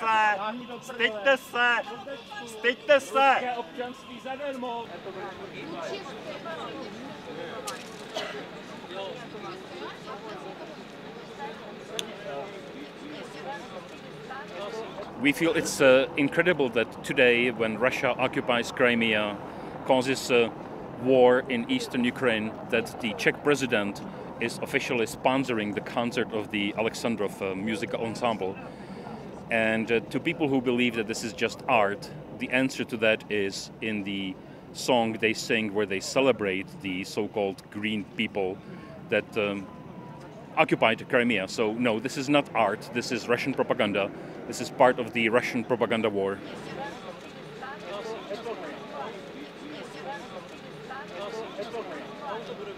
se! Styďte se! Styďte se! Občanství zadarmo. We feel it's incredible that today, when Russia occupies Crimea, causes a war in eastern Ukraine, that the Czech president is officially sponsoring the concert of the Alexandrov musical ensemble. And to people who believe that this is just art, the answer to that is in the song they sing where they celebrate the so-called green people that occupied Crimea. So no, this is not art, this is Russian propaganda. This is part of the Russian propaganda war. To bude